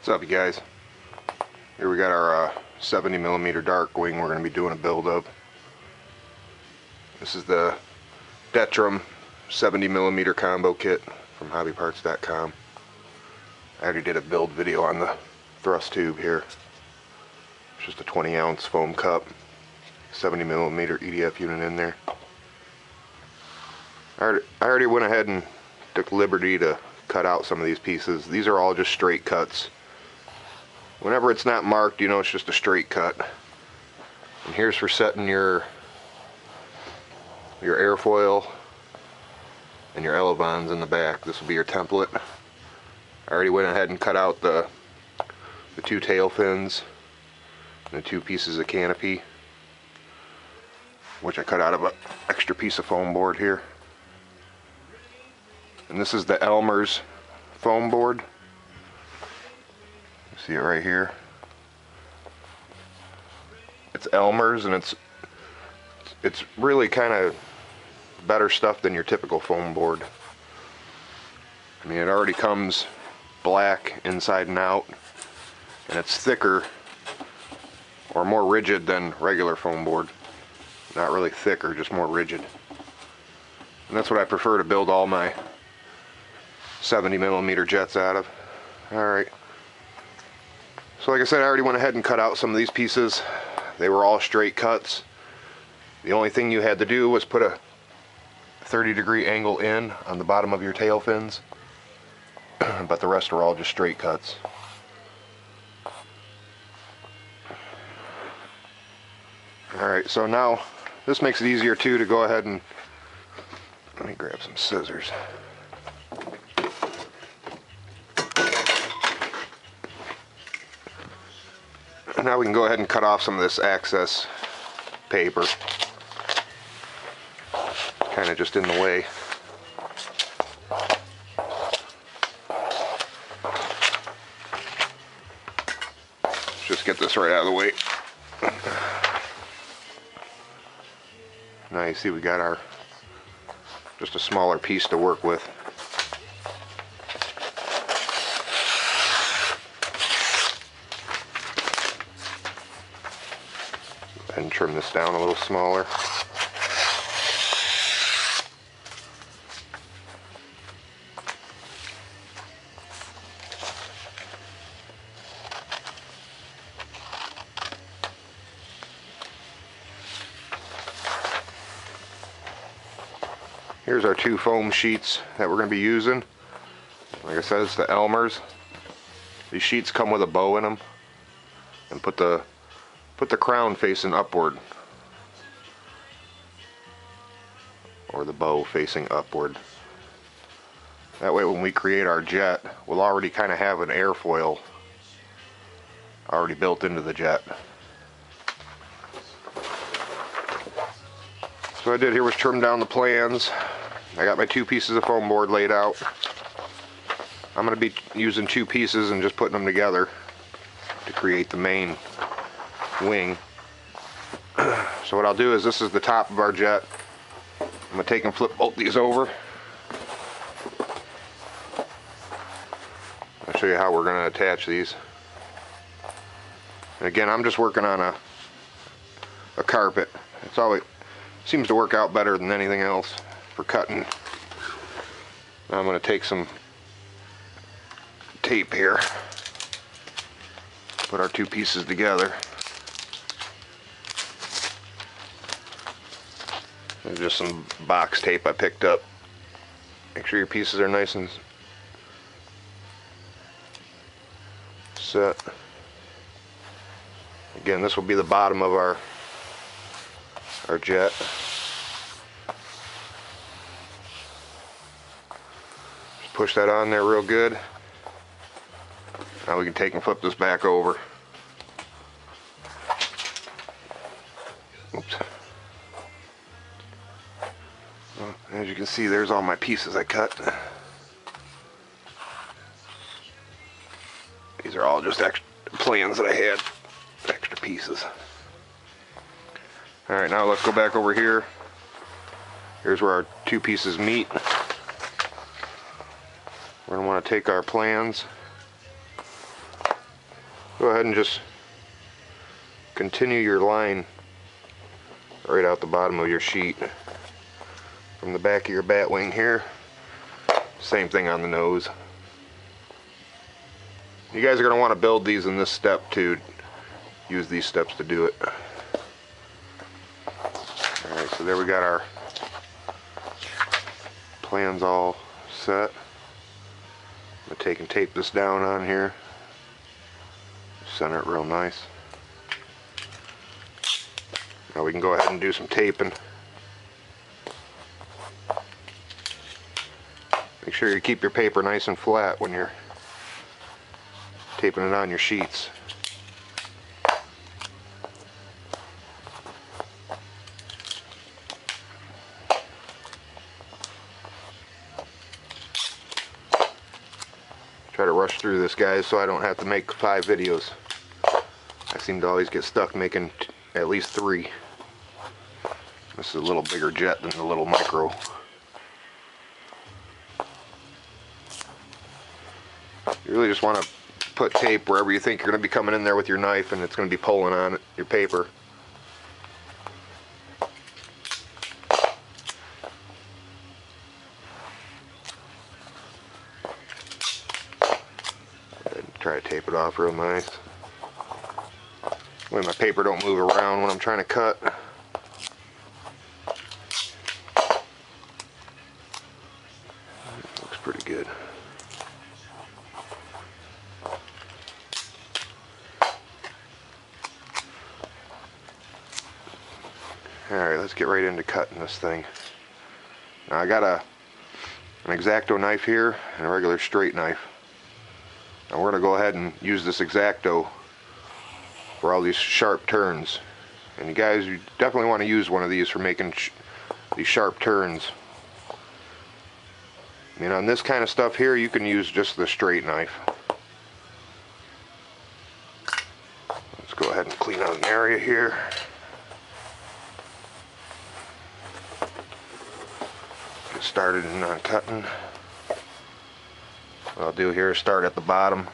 What's up, you guys? Here we got our 70mm dark wing we're going to be doing a build of. This is the Detrum 70mm combo kit from hobbyparts.com. I already did a build video on the thrust tube here. It's just a 20-ounce foam cup, 70mm EDF unit in there. I already went ahead and took liberty to cut out some of these pieces. These are all just straight cuts. Whenever it's not marked, you know it's just a straight cut. And here's for setting your airfoil and your elevons in the back. This will be your template. I already went ahead and cut out the two tail fins and the two pieces of canopy, which I cut out of an extra piece of foam board here. And this is the Elmer's foam board. See it right here. It's Elmer's, and it's really kind of better stuff than your typical foam board. I mean, it already comes black inside and out, and it's thicker or more rigid than regular foam board. Not really thicker, just more rigid. And that's what I prefer to build all my 70mm jets out of. Alright. So like I said, I already went ahead and cut out some of these pieces. They were all straight cuts. The only thing you had to do was put a 30-degree angle in on the bottom of your tail fins. But the rest are all just straight cuts. Alright, so now this makes it easier too to go ahead and, let me grab some scissors. Now we can go ahead and cut off some of this excess paper, kind of just in the way. Let's just get this right out of the way. Now you see we got our just a smaller piece to work with. And trim this down a little smaller. Here's our two foam sheets that we're going to be using. Like I said, it's the Elmer's. These sheets come with a bow in them, and put the crown facing upward, or the bow facing upward. That way when we create our jet, we'll already kind of have an airfoil already built into the jet. So what I did here was trim down the plans. I got my two pieces of foam board laid out. I'm going to be using two pieces and just putting them together to create the main wing. So what I'll do is, this is the top of our jet. I'm going to take and flip both these over. I'll show you how we're going to attach these. And again, I'm just working on a carpet. It's always seems to work out better than anything else for cutting. Now I'm going to take some tape here, put our two pieces together. There's just some box tape I picked up. Make sure your pieces are nice and set. Again, this will be the bottom of our jet. Just push that on there real good. Now we can take and flip this back over. Oops. Well, as you can see, there's all my pieces I cut. These are all just extra plans that I had, extra pieces. Alright, now let's go back over here. Here's where our two pieces meet. We're going to want to take our plans go ahead and just continue your line right out the bottom of your sheet from the back of your bat wing here. Same thing on the nose. You guys are going to want to build these in this step too. Use these steps to do it. Alright, so there we got our plans all set. I'm going to take and tape this down on here. Center it real nice. Now we can go ahead and do some taping. Make sure you keep your paper nice and flat when you're taping it on your sheets. Try to rush through this, guys, so I don't have to make 5 videos. I seem to always get stuck making at least 3. This is a little bigger jet than the little micro. You really just want to put tape wherever you think you're going to be coming in there with your knife and it's going to be pulling on it, your paper. Try to tape it off real nice. That way my paper don't move around when I'm trying to cut. Looks pretty good. Alright, let's get right into cutting this thing. Now I got an X-Acto knife here and a regular straight knife. Now we're going to go ahead and use this X-Acto for all these sharp turns. And you guys, you definitely want to use one of these for making these sharp turns. I mean, on this kind of stuff here, you can use just the straight knife. Let's go ahead and clean out an area here. Get started on cutting. What I'll do here is start at the bottom,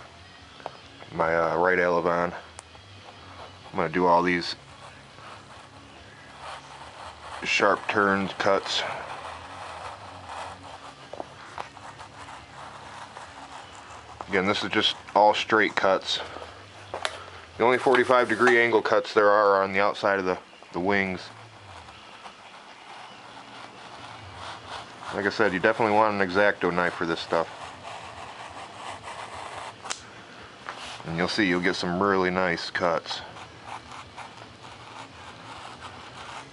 my right elevon. I'm going to do all these sharp turns, cuts. Again, this is just all straight cuts. The only 45-degree angle cuts there are on the outside of the wings. Like I said, you definitely want an X-Acto knife for this stuff. And you'll see you'll get some really nice cuts.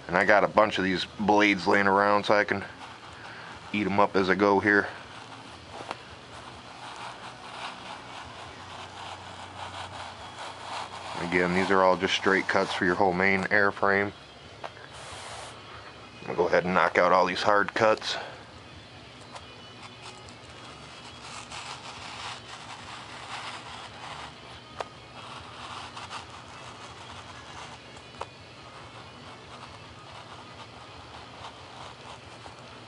And I got a bunch of these blades laying around so I can eat them up as I go here. Again, these are all just straight cuts for your whole main airframe. I'm going to go ahead and knock out all these hard cuts.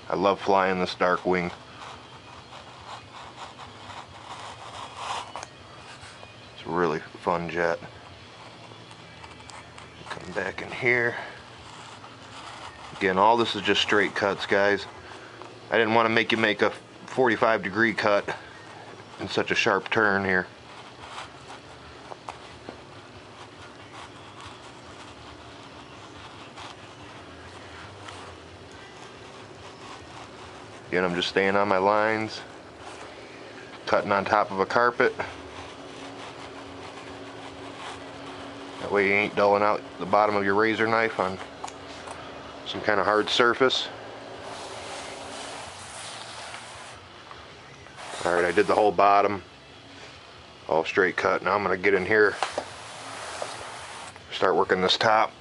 I love flying this dark wing. It's a really fun jet. Come back in here. Again, all this is just straight cuts, guys. I didn't want to make you make a 45-degree cut in such a sharp turn here. Again, I'm just staying on my lines, cutting on top of a carpet. That way you ain't dulling out the bottom of your razor knife on some kind of hard surface. Alright, I did the whole bottom, all straight cut. Now I'm going to get in here, start working this top.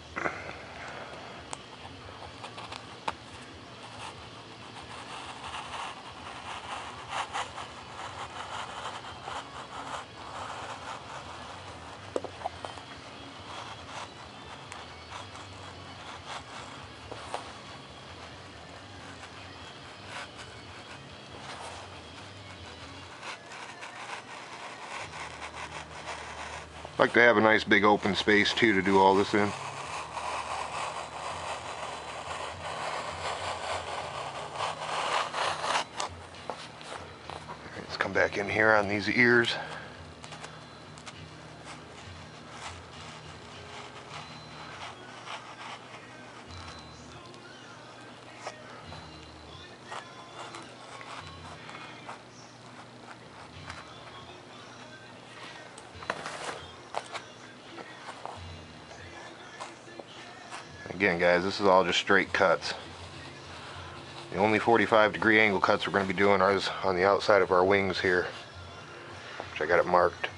like to have a nice big open space too to do all this in. Let's come back in here on these ears. Again, guys, this is all just straight cuts. The only 45-degree angle cuts we're going to be doing are on the outside of our wings here, which I got it marked.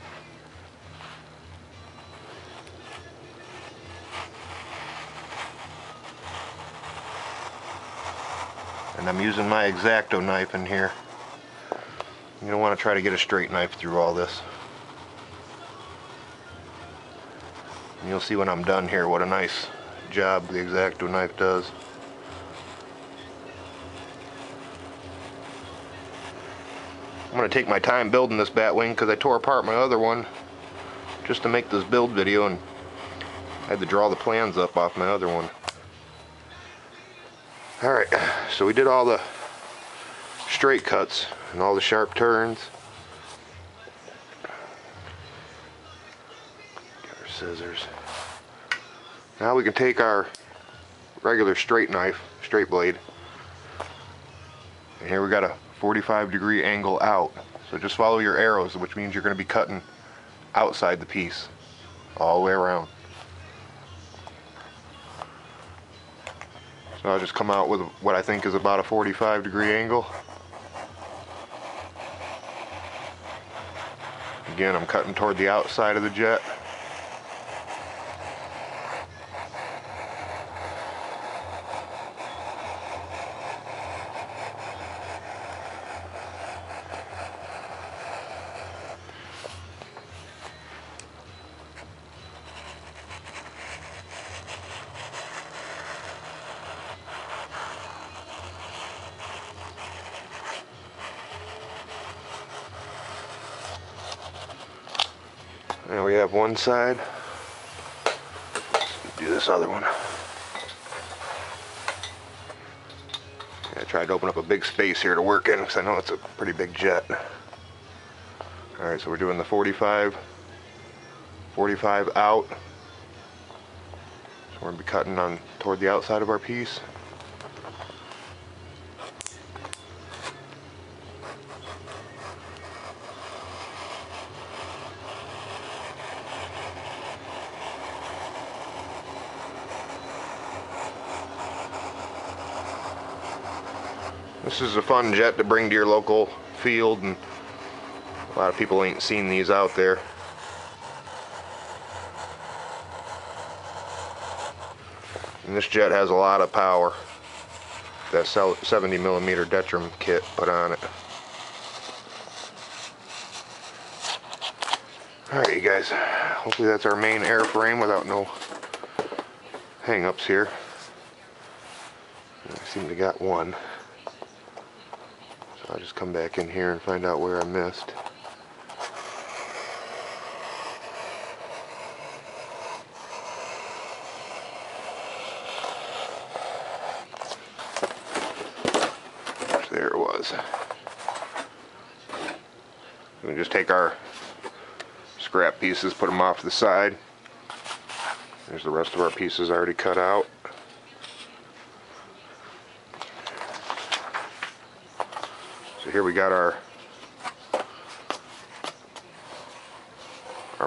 And I'm using my X-Acto knife in here. You don't want to try to get a straight knife through all this. And you'll see when I'm done here what a nice job the X-Acto knife does. I'm going to take my time building this bat wing because I tore apart my other one just to make this build video, and I had to draw the plans up off my other one. Alright, so we did all the straight cuts and all the sharp turns. Get our scissors. Now we can take our regular straight knife, straight blade, and here we got a 45-degree angle out. So just follow your arrows, which means you're going to be cutting outside the piece all the way around. So I'll just come out with what I think is about a 45-degree angle. Again, I'm cutting toward the outside of the jet. Now we have one side. Let's do this other one. I tried to open up a big space here to work in because I know it's a pretty big jet. Alright, so we're doing the 45 out. So we're going to be cutting on toward the outside of our piece. This is a fun jet to bring to your local field, and a lot of people ain't seen these out there. And this jet has a lot of power. That 70mm Detrim kit put on it. Alright, you guys, hopefully that's our main airframe without no hang-ups here. I seem to got one. So I'll just come back in here and find out where I missed. There it was. We just take our scrap pieces, put them off to the side. There's the rest of our pieces already cut out. So here we got our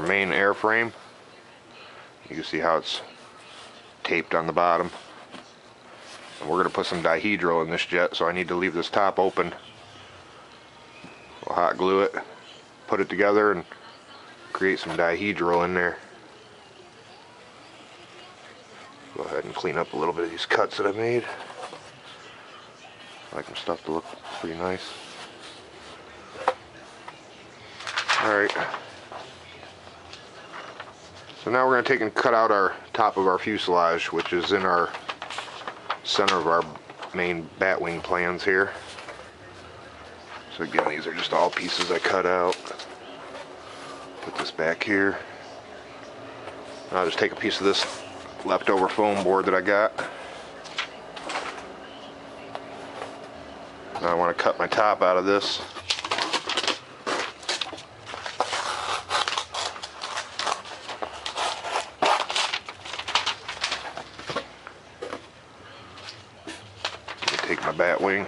main airframe. You can see how it's taped on the bottom. And we're going to put some dihedral in this jet, so I need to leave this top open. We'll hot glue it, put it together, and create some dihedral in there. Go ahead and clean up a little bit of these cuts that I made. I like them stuff to look pretty nice. Alright. So now we're going to take and cut out our top of our fuselage, which is in our center of our main bat wing plans here. So again, these are just all pieces I cut out. Put this back here. I'll just take a piece of this leftover foam board that I got. Now I want to cut my top out of this. Take my bat wing,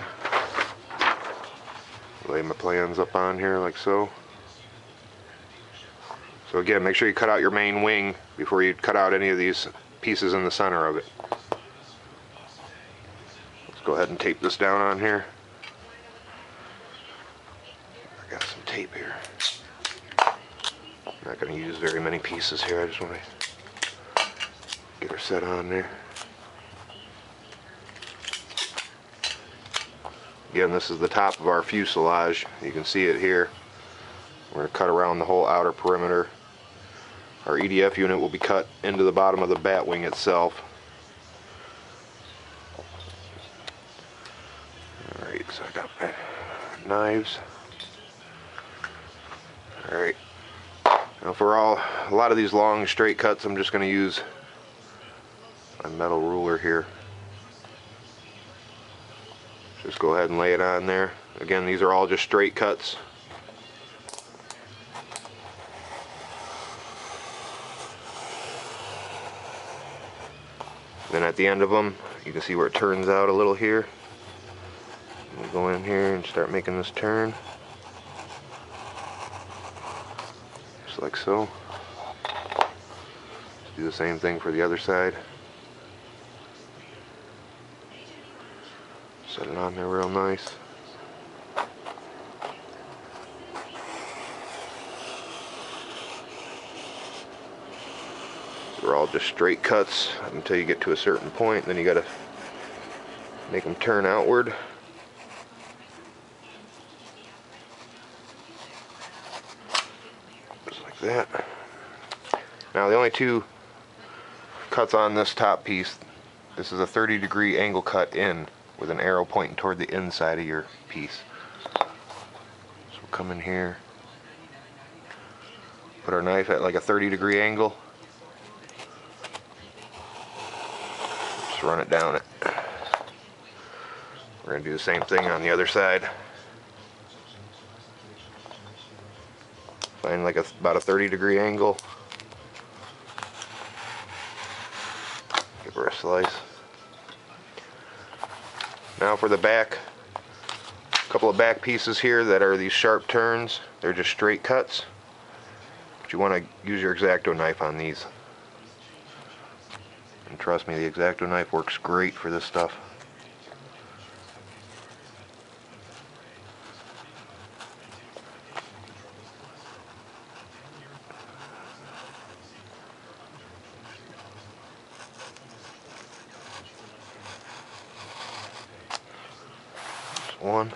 lay my plans up on here like so. So again, make sure you cut out your main wing before you cut out any of these pieces in the center of it. Let's go ahead and tape this down on here. I got some tape here. I'm not going to use very many pieces here. I just want to get her set on there. Again, this is the top of our fuselage. You can see it here. We're going to cut around the whole outer perimeter. Our EDF unit will be cut into the bottom of the bat wing itself. Alright, so I got my knives. Alright. Now for a lot of these long straight cuts, I'm just going to use my metal ruler here. Just go ahead and lay it on there. Again, these are all just straight cuts. Then at the end of them, you can see where it turns out a little here. We'll go in here and start making this turn. Just like so. Just do the same thing for the other side. Set it on there real nice. They're all just straight cuts until you get to a certain point. Then you got to make them turn outward. Just like that. Now the only two cuts on this top piece, this is a 30-degree angle cut in, with an arrow pointing toward the inside of your piece. So we'll come in here, put our knife at like a 30-degree angle, just run it down it. We're going to do the same thing on the other side. Find like about a 30-degree angle, give her a slice. Now for the back, a couple of back pieces here that are these sharp turns. They're just straight cuts, but you want to use your X-Acto knife on these. And trust me, the X-Acto knife works great for this stuff. One.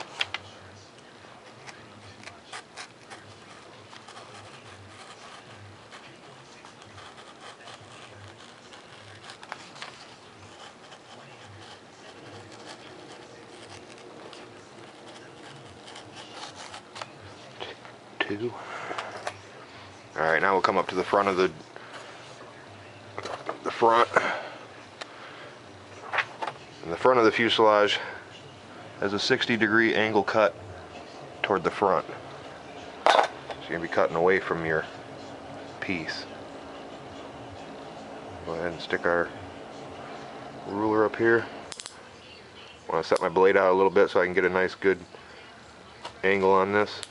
Two. Alright, now we'll come up to the front of the front. And the front of the fuselage has a 60-degree angle cut toward the front. So you're going to be cutting away from your piece. Go ahead and stick our ruler up here. I want to set my blade out a little bit so I can get a nice good angle on this.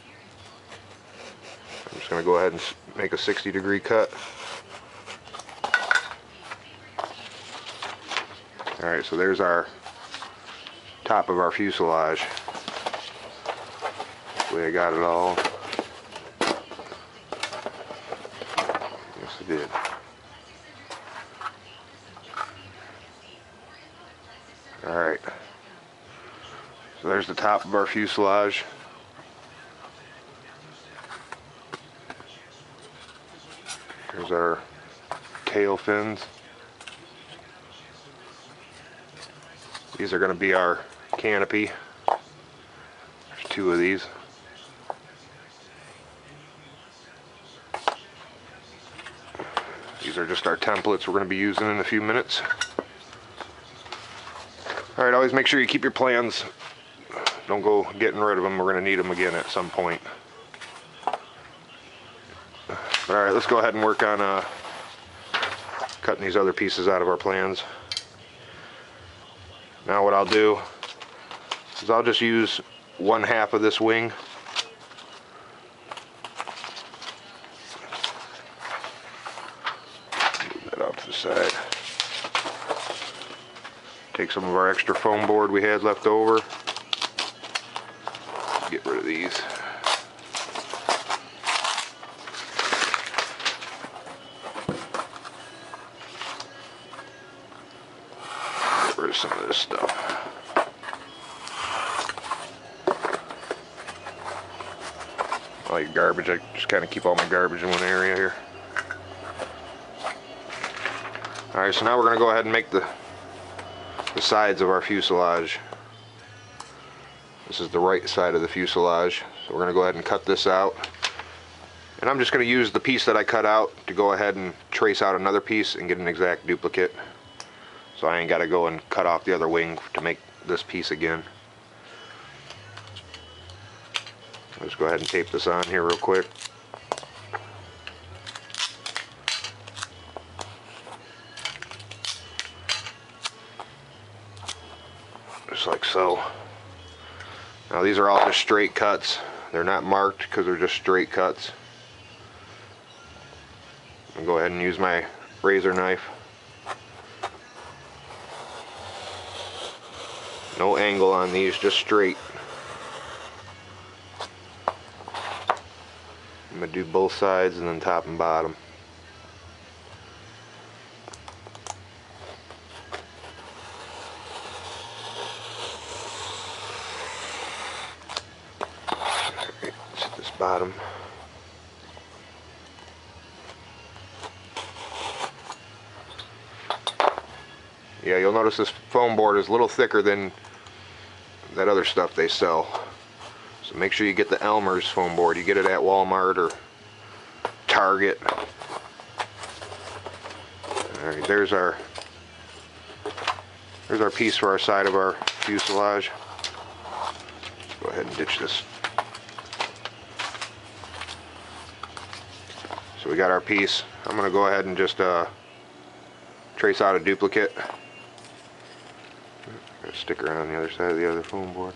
I'm just going to go ahead and make a 60-degree cut. Alright, so there's our top of our fuselage. The way I got it all. Yes, I did. Alright. So there's the top of our fuselage. Here's our tail fins. These are going to be our canopy. There's two of these. These are just our templates we're going to be using in a few minutes. Alright, always make sure you keep your plans. Don't go getting rid of them. We're going to need them again at some point. Alright, let's go ahead and work on cutting these other pieces out of our plans. Now what I'll do is I'll just use 1/2 of this wing. Move that out to the side. Take some of our extra foam board we had left over. Get rid of these. Get rid of some of this stuff. All your garbage, I just kind of keep all my garbage in one area here. Alright, so now we're going to go ahead and make the sides of our fuselage. This is the right side of the fuselage, so we're going to go ahead and cut this out. And I'm just going to use the piece that I cut out to go ahead and trace out another piece and get an exact duplicate. So I ain't got to go and cut off the other wing to make this piece again. Let's go ahead and tape this on here real quick. Just like so. Now these are all just straight cuts. They're not marked because they're just straight cuts. I'll go ahead and use my razor knife. No angle on these, just straight. I'm going to do both sides and then top and bottom. Bottom. Yeah, you'll notice this foam board is a little thicker than that other stuff they sell. So make sure you get the Elmer's foam board. You get it at Walmart or Target. Alright, there's our piece for our side of our fuselage. Go ahead and ditch this. So we got our piece. I'm going to go ahead and just trace out a duplicate. Got a sticker on the other side of the other foam board.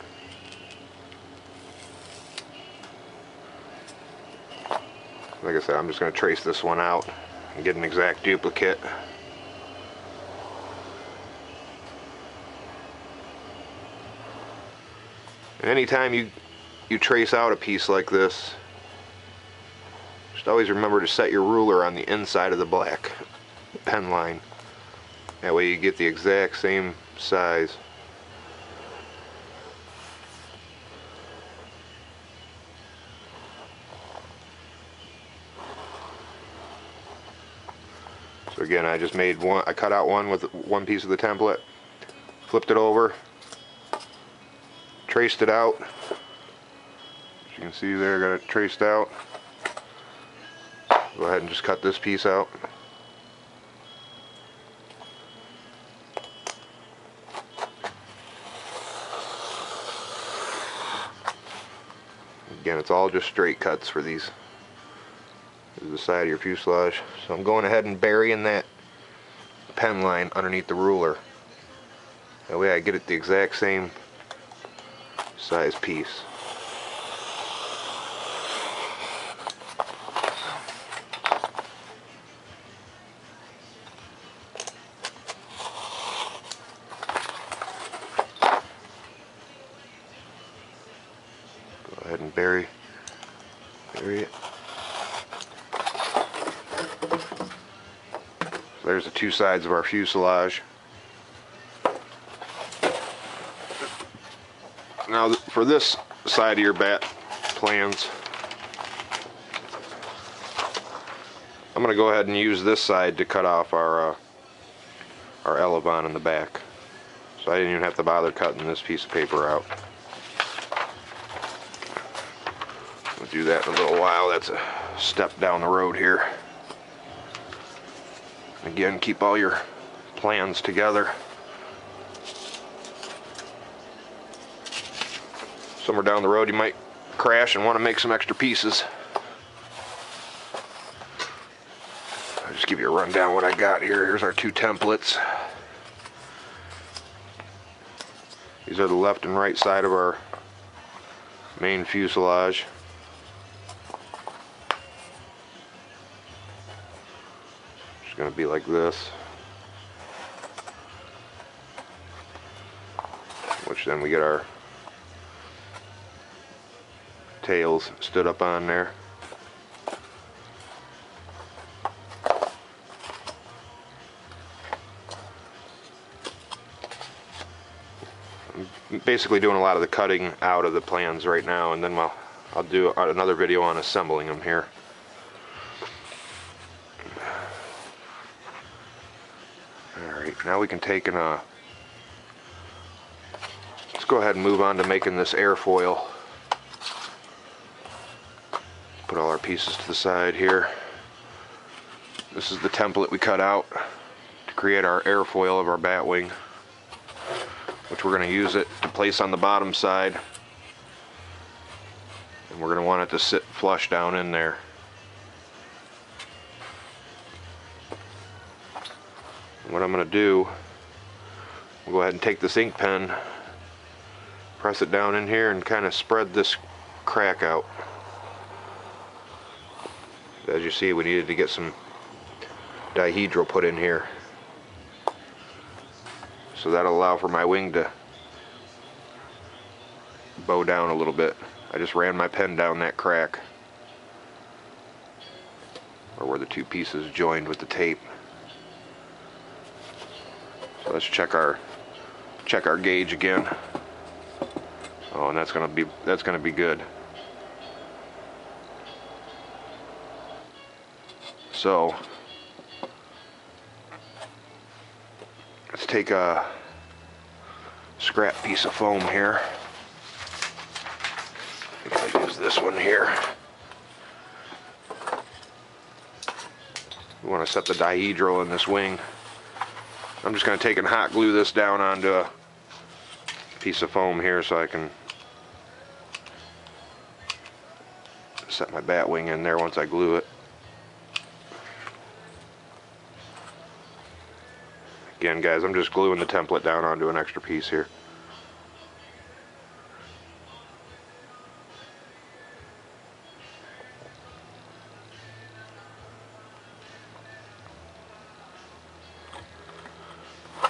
Like I said, I'm just going to trace this one out and get an exact duplicate. And anytime you trace out a piece like this, just always remember to set your ruler on the inside of the black pen line. That way you get the exact same size. So again, I just made one, I cut out one with one piece of the template, flipped it over, traced it out. As you can see there, I got it traced out. Go ahead and just cut this piece out. Again, it's all just straight cuts for these. This is the side of your fuselage. So I'm going ahead and burying that pen line underneath the ruler. That way I get it the exact same size piece. Go ahead and bury it. So there's the two sides of our fuselage. Now for this side of your bat plans, I'm going to go ahead and use this side to cut off our elevon in the back. So I didn't even have to bother cutting this piece of paper out. We'll do that in a little while. That's a step down the road here. Again, keep all your plans together. Somewhere down the road you might crash and want to make some extra pieces. I'll just give you a rundown what I got here. Here's our two templates. These are the left and right side of our main fuselage. It's going to be like this. Which then we get our tails stood up on there. I'm basically doing a lot of the cutting out of the plans right now, and then I'll do another video on assembling them here. Alright, now we can take and let's go ahead and move on to making this airfoil. Put all our pieces to the side here. This is the template we cut out to create our airfoil of our bat wing, which we're going to use it to place on the bottom side, and we're going to want it to sit flush down in there. And what I'm going to do, we'll go ahead and take this ink pen, press it down in here, and kind of spread this crack out. As you see, we needed to get some dihedral put in here, so that'll allow for my wing to bow down a little bit. I just ran my pen down that crack, or where the two pieces joined with the tape. So let's check our gauge again. Oh, and that's gonna be good. So let's take a scrap piece of foam here. I think I'll use this one here. We want to set the dihedral in this wing. I'm just going to take and hot glue this down onto a piece of foam here so I can set my bat wing in there once I glue it. Again, guys, I'm just gluing the template down onto an extra piece here.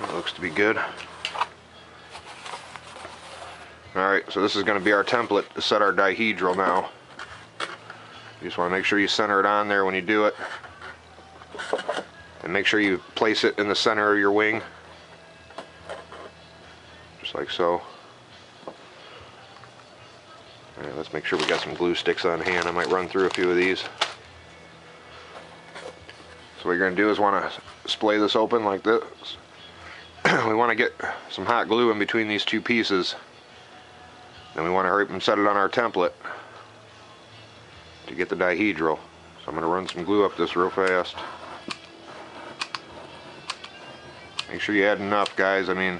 It looks to be good. Alright, so this is going to be our template to set our dihedral now. You just want to make sure you center it on there when you do it. And make sure you place it in the center of your wing, just like so. Alright, let's make sure we got some glue sticks on hand. I might run through a few of these. So what you're going to do is want to splay this open like this. We want to get some hot glue in between these two pieces. Then we want to hurry up and set it on our template to get the dihedral. So I'm going to run some glue up this real fast. Make sure you add enough, guys. I mean,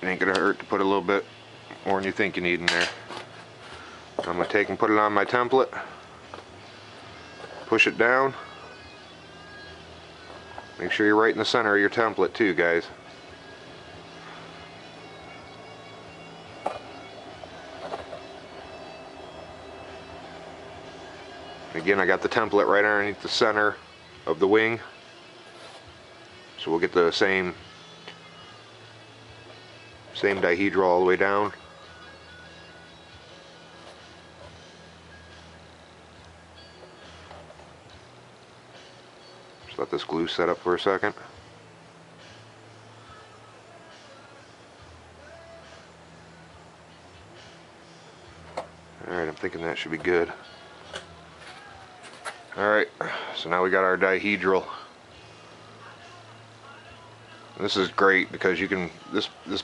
it ain't gonna hurt to put a little bit more than you think you need in there. I'm gonna take and put it on my template, push it down. Make sure you're right in the center of your template too, guys. Again, I got the template right underneath the center of the wing. So we'll get the same dihedral all the way down. Just let this glue set up for a second. Alright, I'm thinking that should be good. Alright, so now we got our dihedral. This is great because you can, this